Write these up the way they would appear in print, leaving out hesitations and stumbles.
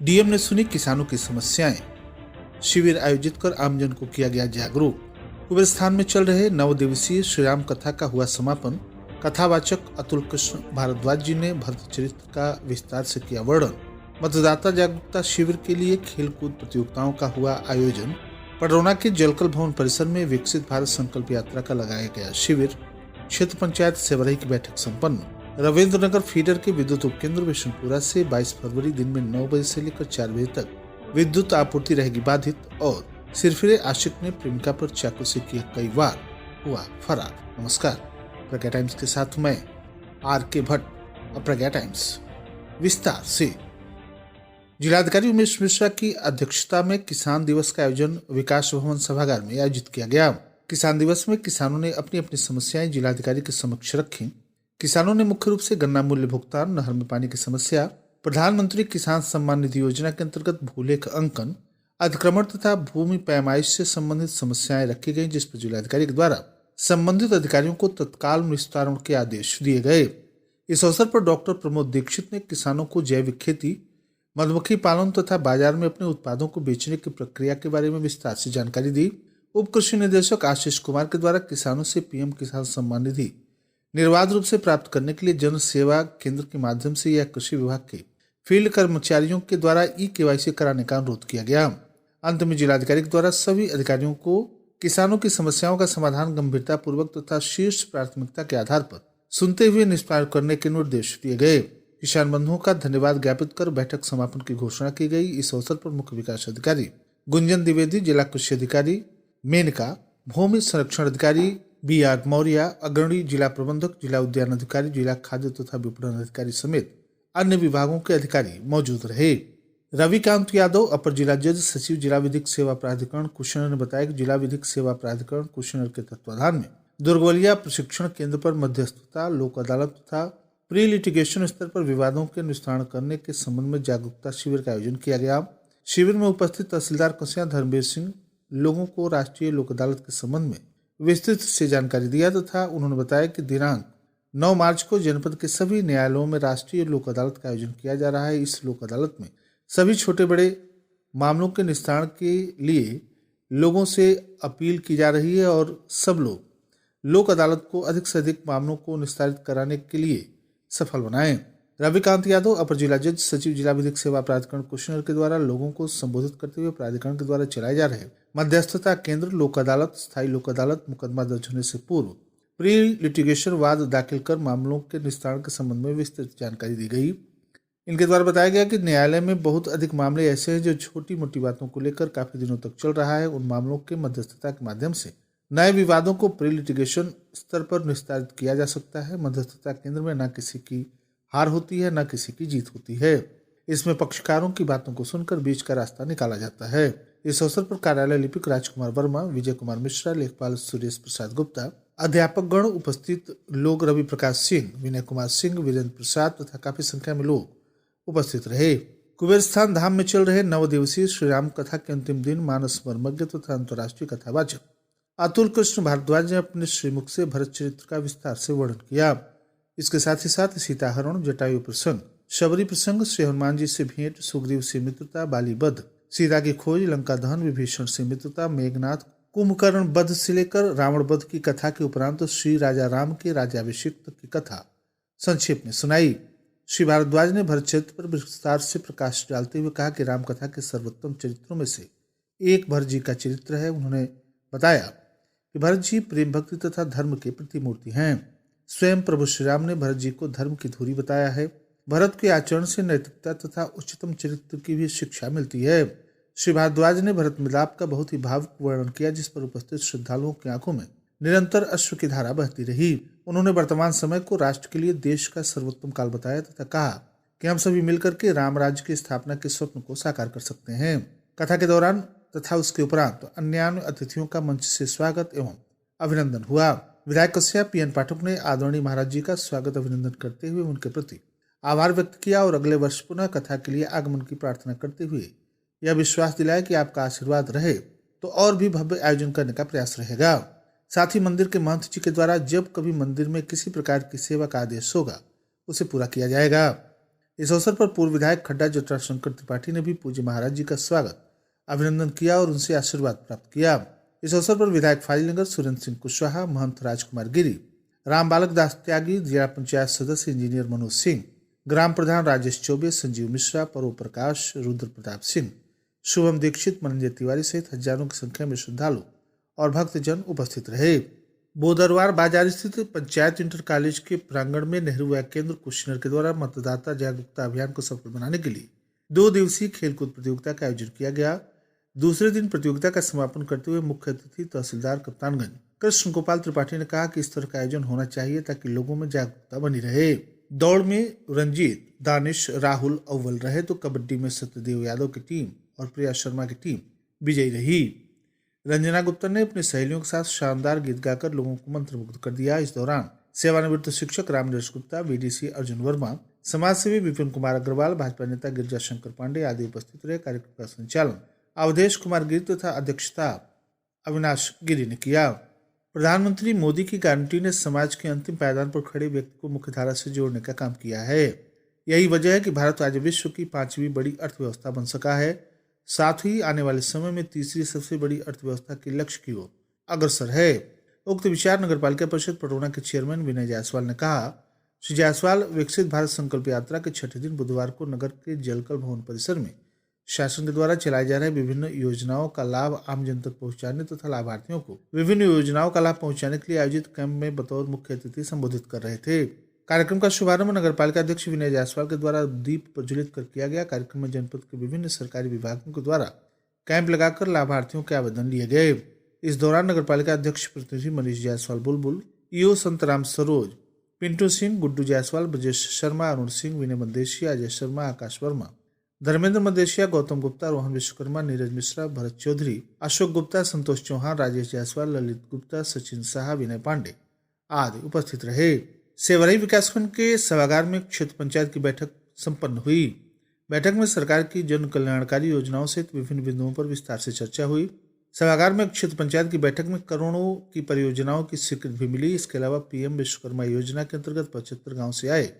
DM ने सुनी किसानों की समस्याएं, शिविर आयोजित कर आमजन को किया गया जागरूक। कुबेर स्थान में चल रहे 9 दिवसीय श्री राम कथा का हुआ समापन। कथावाचक अतुल कृष्ण भारद्वाज जी ने भरत चरित्र का विस्तार से किया वर्णन। मतदाता जागरूकता शिविर के लिए खेलकूद प्रतियोगिताओं का हुआ आयोजन। पडरौना के जलकल भवन परिसर में विकसित भारत संकल्प यात्रा का लगाया गया शिविर। क्षेत्र पंचायत सेवरही की बैठक संपन्न। रविंद्र नगर फीडर के विद्युत उपकेंद्र विष्णुपुरा से 22 फरवरी दिन में 9 बजे से लेकर 4 बजे तक विद्युत आपूर्ति रहेगी बाधित। और सिरफिरे आशिक ने प्रेमिका पर चाकू से किया कई वार, हुआ फरार। नमस्कार, प्रज्ञा टाइम्स के साथ मैं आर.के. भट्ट। अब प्रज्ञा टाइम्स विस्तार से। जिलाधिकारी उमेश मिश्रा की अध्यक्षता में किसान दिवस का आयोजन विकास भवन सभागार में आयोजित किया गया। किसान दिवस में किसानों ने अपनी अपनी समस्याएं जिलाधिकारी के समक्ष रखी। किसानों ने मुख्य रूप से गन्ना मूल्य भुगतान, नहर में पानी की समस्या, प्रधानमंत्री किसान सम्मान निधि योजना के अंतर्गत भूलेख अंकन, अतिक्रमण तथा भूमि पैमाइश से संबंधित समस्याएं रखी गई, जिस पर जिलाधिकारी के द्वारा संबंधित अधिकारियों को तत्काल निस्तारण के आदेश दिए गए। इस अवसर पर डॉक्टर प्रमोद दीक्षित ने किसानों को जैविक खेती, मधुमक्खी पालन तथा बाजार में अपने उत्पादों को बेचने की प्रक्रिया के बारे में विस्तार से जानकारी दी। उप कृषि निदेशक आशीष कुमार के द्वारा किसानों से पीएम किसान सम्मान निधि निर्बाध रूप से प्राप्त करने के लिए जन सेवा केंद्र के माध्यम से या कृषि विभाग के फील्ड कर्मचारियों के द्वारा ई-केवाईसी कराने का अनुरोध किया गया। अंत में जिलाधिकारी के द्वारा सभी अधिकारियों को किसानों की समस्याओं का समाधान गंभीरता पूर्वक तथा शीर्ष प्राथमिकता के आधार पर सुनते हुए निष्पादन करने के निर्देश दिए गए। किसान बंधुओं का धन्यवाद ज्ञापित कर बैठक समापन की घोषणा की गई। इस अवसर पर मुख्य विकास अधिकारी गुंजन द्विवेदी, जिला कृषि अधिकारी मेनका, भूमि संरक्षण अधिकारी बी.आर. मौर्य, अग्रणी जिला प्रबंधक, जिला उद्यान अधिकारी, जिला खाद्य तथा विपणन अधिकारी समेत अन्य विभागों के अधिकारी मौजूद रहे। रविकांत यादव, अपर जिला जज सचिव, जिला विधिक सेवा प्राधिकरण कुशीनगर ने बताया कि जिला विधिक सेवा प्राधिकरण कुशीनगर के तत्वाधान में दुर्गवलिया प्रशिक्षण केंद्र पर मध्यस्थता, लोक अदालत तथा प्री लिटिगेशन स्तर पर विवादों के निस्तारण करने के संबंध में जागरूकता शिविर का आयोजन किया गया। शिविर में उपस्थित तहसीलदार कसिया धर्मवीर सिंह लोगों को राष्ट्रीय लोक अदालत के संबंध में विस्तृत से जानकारी दिया तथा उन्होंने बताया कि दिनांक 9 मार्च को जनपद के सभी न्यायालयों में राष्ट्रीय लोक अदालत का आयोजन किया जा रहा है। इस लोक अदालत में सभी छोटे बड़े मामलों के निस्तारण के लिए लोगों से अपील की जा रही है और सब लोग लोक अदालत को अधिक से अधिक मामलों को निस्तारित कराने के लिए सफल बनाएं। रविकांत यादव, अपर जिला जज सचिव, जिला विधिक सेवा प्राधिकरण कुशीनगर के द्वारा लोगों को संबोधित करते हुए प्राधिकरण के द्वारा चलाए जा रहे मध्यस्थता केंद्र, लोक अदालत, स्थायी लोक अदालत, मुकदमा दर्ज होने से पूर्व प्री लिटिगेशन वाद दाखिल कर मामलों के निस्तारण के संबंध में विस्तृत जानकारी दी गई। इनके द्वारा बताया गया कि न्यायालय में बहुत अधिक मामले ऐसे हैं जो छोटी मोटी बातों को लेकर काफी दिनों तक चल रहा है। उन मामलों के मध्यस्थता के माध्यम से नए विवादों को प्री लिटिगेशन स्तर पर निस्तारित किया जा सकता है। मध्यस्थता केंद्र में न किसी की हार होती है, न किसी की जीत होती है। इसमें पक्षकारों की बातों को सुनकर बीच का रास्ता निकाला जाता है। इस अवसर पर कार्यालय लिपिक राजकुमार वर्मा, विजय कुमार मिश्रा, लेखपाल सुरेश प्रसाद गुप्ता, अध्यापक गण, उपस्थित लोग रवि प्रकाश सिंह, विनय कुमार सिंह, वीरेंद्र प्रसाद तथा काफी संख्या में लोग उपस्थित रहे। कुबेर स्थान धाम में चल रहे 9 दिवसीय श्री राम कथा के अंतिम दिन मानस मर्मज्ञ तथा अंतर्राष्ट्रीय कथावाचक अतुल कृष्ण भारद्वाज ने अपने श्रीमुख से भरत चरित्र का विस्तार से वर्णन किया। इसके साथ ही साथ सीताहरण, जटायु प्रसंग, शबरी प्रसंग, श्री हनुमान जी से भेंट, सुग्रीव से मित्रता, बाली वध, सीता की खोज, लंका दहन, विभीषण से मित्रता, मेघनाथ, कुंभकर्ण वध से लेकर रावण वध की कथा के उपरांत श्री राजा राम के राज्याभिषेक की कथा संक्षेप में सुनाई। श्री भारद्वाज ने भरत चरित्र पर विस्तार से प्रकाश डालते हुए कहा कि राम कथा के सर्वोत्तम चरित्रों में से एक भरत जी का चरित्र है। उन्होंने बताया कि भरत जी प्रेम, भक्ति तथा धर्म के प्रतिमूर्ति हैं। स्वयं प्रभु श्री राम ने भरत जी को धर्म की धुरी बताया है। भरत के आचरण से नैतिकता तथा उच्चतम चरित्र की भी शिक्षा मिलती है। श्री भारद्वाज ने भरत मिलाप का बहुत ही भावुक वर्णन किया, जिस पर उपस्थित श्रद्धालुओं की आंखों में निरंतर अश्रु की धारा बहती रही। उन्होंने वर्तमान समय को राष्ट्र के लिए देश का सर्वोत्तम काल बताया तथा कहा कि हम सभी मिलकर के राम राज्य की स्थापना के स्वप्न को साकार कर सकते हैं। कथा के दौरान तथा उसके उपरांत अन्य अतिथियों का मंच से स्वागत एवं अभिनंदन हुआ। विधायक कश्यप पी.एन. पाठक ने आदरणीय महाराज जी का स्वागत अभिनंदन करते हुए उनके प्रति आभार व्यक्त किया और अगले वर्ष पुनः कथा के लिए आगमन की प्रार्थना करते हुए यह विश्वास दिलाया कि आपका आशीर्वाद रहे तो और भी भव्य आयोजन करने का प्रयास रहेगा। साथ ही मंदिर के महंत जी के द्वारा जब कभी मंदिर में किसी प्रकार की सेवा का आदेश होगा उसे पूरा किया जाएगा। इस अवसर पर पूर्व विधायक खड्डा जटाशंकर त्रिपाठी ने भी पूज्य महाराज जी का स्वागत अभिनंदन किया और उनसे आशीर्वाद प्राप्त किया। इस अवसर पर विधायक फाजिलनगर सुरेंद्र सिंह कुशवाहा, महंत राजकुमार गिरी, राम बालक दास त्यागी, जिला पंचायत सदस्य इंजीनियर मनोज सिंह, ग्राम प्रधान राजेश चौबे, संजीव मिश्रा, परो प्रकाश, रुद्र प्रताप सिंह, शुभम दीक्षित, मनंजय तिवारी सहित हजारों की संख्या में श्रद्धालु और भक्तजन उपस्थित रहे। बोदरवार बाजार स्थित पंचायत इंटर कॉलेज के प्रांगण में नेहरू युवा केंद्र कुशीनगर के द्वारा मतदाता जागरूकता अभियान को सफल बनाने के लिए 2 दिवसीय खेलकूद प्रतियोगिता का आयोजन किया गया। दूसरे दिन प्रतियोगिता का समापन करते हुए मुख्य अतिथि तहसीलदार कप्तानगंज कृष्ण गोपाल त्रिपाठी ने कहा कि इस तरह का आयोजन होना चाहिए ताकि लोगों में जागरूकता बनी रहे। दौड़ में रंजीत, दानिश, राहुल अव्वल रहे तो कबड्डी में सत्यदेव यादव की टीम और प्रिया शर्मा की टीम विजयी रही। रंजना गुप्ता ने अपनी सहेलियों के साथ शानदार गीत गाकर लोगों को मंत्रमुग्ध कर दिया। इस दौरान सेवानिवृत्त शिक्षक रामनरेश गुप्ता, बीडीसी अर्जुन वर्मा, समाजसेवी विपिन कुमार अग्रवाल, भाजपा नेता गिरिजा शंकर पांडे आदि उपस्थित रहे। कार्यक्रम का संचालन अवधेश कुमार गिरी तथा अध्यक्षता अविनाश गिरी ने किया। प्रधानमंत्री मोदी की गारंटी ने समाज के अंतिम पायदान पर खड़े व्यक्ति को मुख्यधारा से जोड़ने का काम किया है। यही वजह है कि भारत आज विश्व की 5वीं बड़ी अर्थव्यवस्था बन सका है, साथ ही आने वाले समय में तीसरी सबसे बड़ी अर्थव्यवस्था के लक्ष्य की ओर अग्रसर है। उक्त विचार नगर पालिका परिषद पटौना के चेयरमैन विनय जायसवाल ने कहा। श्री जायसवाल विकसित भारत संकल्प यात्रा के 6ठे दिन बुधवार को नगर के जलकल भवन परिसर में शासन के द्वारा चलाए जा रहे विभिन्न योजनाओं का लाभ आम जन तक पहुंचाने तथा लाभार्थियों को विभिन्न योजनाओं का लाभ पहुंचाने के लिए आयोजित कैंप में बतौर मुख्य अतिथि संबोधित कर रहे थे। कार्यक्रम का शुभारंभ नगर पालिका अध्यक्ष विनय जायसवाल के द्वारा दीप प्रज्वलित कर किया गया। कार्यक्रम में जनपद के विभिन्न सरकारी विभागों के द्वारा कैंप लगाकर लाभार्थियों के आवेदन लिए गए। इस दौरान नगर पालिका अध्यक्ष प्रतिनिधि मनीष जायसवाल बुलबुल, ईओ संतराम सरोज, पिंटू सिंह, गुड्डू जायसवाल, ब्रजेश शर्मा, अरुण सिंह, विनय मदेशिया, अजय शर्मा, आकाश वर्मा, धर्मेंद्र मदेशिया, गौतम गुप्ता, रोहन विश्वकर्मा, नीरज मिश्रा, भरत चौधरी, अशोक गुप्ता, संतोष चौहान, राजेश जायसवाल, ललित गुप्ता, सचिन साहा, विनय पांडे आदि उपस्थित रहे। सेवरई विकासखंड के सभागार में क्षेत्र पंचायत की बैठक संपन्न हुई। बैठक में सरकार की जन कल्याणकारी योजनाओं सहित विभिन्न बिंदुओं पर विस्तार से चर्चा हुई। सभागार में क्षेत्र पंचायत की बैठक में करोड़ों की परियोजनाओं की स्वीकृति भी मिली। इसके अलावा पीएम विश्वकर्मा योजना के अंतर्गत 75 गांव से आए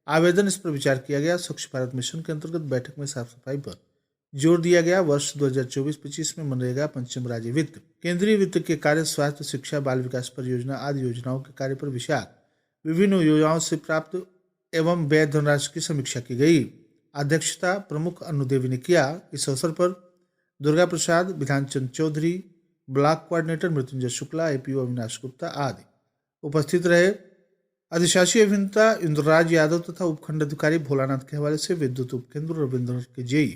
आवेदन, इस पर विचार किया गया। स्वच्छ भारत मिशन के अंतर्गत बैठक में साफ सफाई पर जोर दिया गया। वर्ष 2024-25 में मनरेगा, पंचम राज्य वित्त, केंद्रीय वित्त के कार्य, स्वास्थ्य, शिक्षा, बाल विकास परियोजना आदि योजनाओं के कार्य पर विचार, विभिन्न योजनाओं से प्राप्त एवं व्यय धनराशि की समीक्षा की गई। अध्यक्षता प्रमुख अनु देवी ने किया। इस अवसर पर Durga Prasad, Vidhanchand Chaudhary, block coordinator Mrityunjay Shukla, APO Avinash Gupta आदि उपस्थित रहे। अधिशासी अभियंता इंद्रराज यादव तथा उपखंड अधिकारी भोलानाथ के हवाले से विद्युत उपकेंद्र रविंद्र के जेई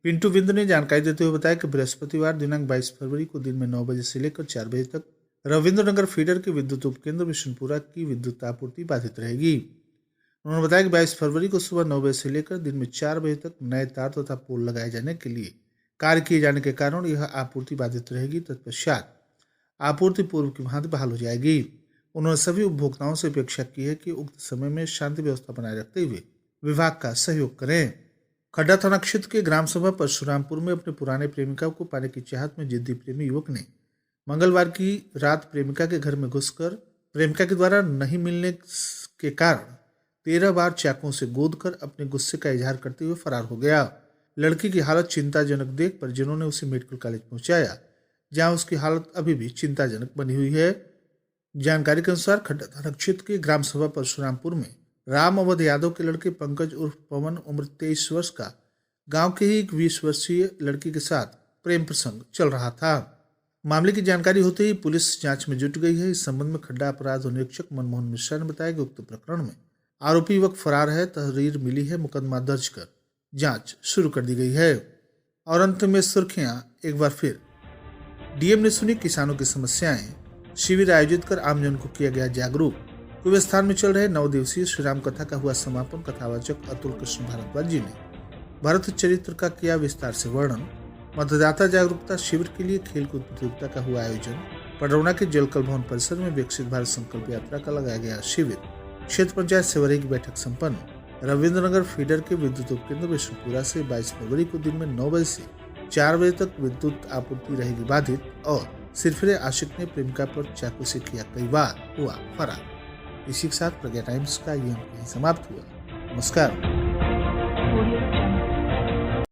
पिंटू बिंद ने जानकारी देते हुए बताया कि बृहस्पतिवार दिनांक 22 फरवरी को दिन में 9 बजे से लेकर 4 बजे तक रविंद्र नगर फीडर के विद्युत उपकेंद्र विष्णुपुरा की विद्युत आपूर्ति बाधित रहेगी। उन्होंने बताया कि 22 फरवरी को सुबह 9 बजे से लेकर दिन में 4 बजे तक नए तार तथा पोल लगाए जाने के लिए कार्य किए जाने के कारण यह आपूर्ति बाधित रहेगी। तत्पश्चात आपूर्ति पूर्व की भांति बहाल हो जाएगी। उन्होंने सभी उपभोक्ताओं से अपेक्षा की है कि उक्त समय में शांति व्यवस्था बनाए रखते हुए विभाग का सहयोग करें। खड्डा थाना क्षेत्र के ग्राम सभा परशुरामपुर में अपने पुराने प्रेमिका को पाने की चाहत में जिद्दी प्रेमी युवक ने मंगलवार की रात प्रेमिका के घर में घुसकर प्रेमिका के द्वारा नहीं मिलने के कारण 13 बार चाकुओं से गोदकर अपने गुस्से का इजहार करते हुए फरार हो गया। लड़की की हालत चिंताजनक देख परिजनों ने उसे मेडिकल कॉलेज पहुंचाया, जहां उसकी हालत अभी भी चिंताजनक बनी हुई है। जानकारी के अनुसार खड्डा थाना क्षेत्र के ग्राम सभा परशुरामपुर में राम अवध यादव के लड़के पंकज उर्फ पवन उम्र 23 वर्ष का गांव के ही एक 20 वर्षीय लड़की के साथ प्रेम प्रसंग चल रहा था। मामले की जानकारी होते ही पुलिस जांच में जुट गई है। इस संबंध में खड्डा अपराध निरीक्षक मनमोहन मिश्रा ने बताया कि उक्त प्रकरण में आरोपी युवक फरार है। तहरीर मिली है, मुकदमा दर्ज कर जांच शुरू कर दी गई है। और अंत में सुर्खियां एक बार फिर। डीएम ने सुनी किसानों की समस्याएं, शिविर आयोजित कर आमजन को किया गया जागरूक। कुबे स्थान में चल रहे 9 दिवसीय श्री राम कथा का हुआ समापन। कथावाचक अतुल कृष्ण भारद्वाज जी ने भरत चरित्र का किया विस्तार से वर्णन। मतदाता जागरूकता शिविर के लिए खेलकूद प्रतियोगिता का हुआ आयोजन। पटौना के जलकल भवन परिसर में विकसित भारत संकल्प यात्रा का लगाया गया शिविर। क्षेत्र पंचायत सेवरई की बैठक संपन्न। रविंद्रनगर फीडर के विद्युत उपकेंद्र विष्णुपुरा से 22 फरवरी को दिन में 9 बजे से 4 बजे तक विद्युत आपूर्ति रहेगी बाधित। और सिरफिरे आशिक ने प्रेमिका पर चाकू से किया कई बार, हुआ फरार। इसी के साथ प्रज्ञा टाइम्स का ये अंक समाप्त हुआ। नमस्कार। Audio Jungle.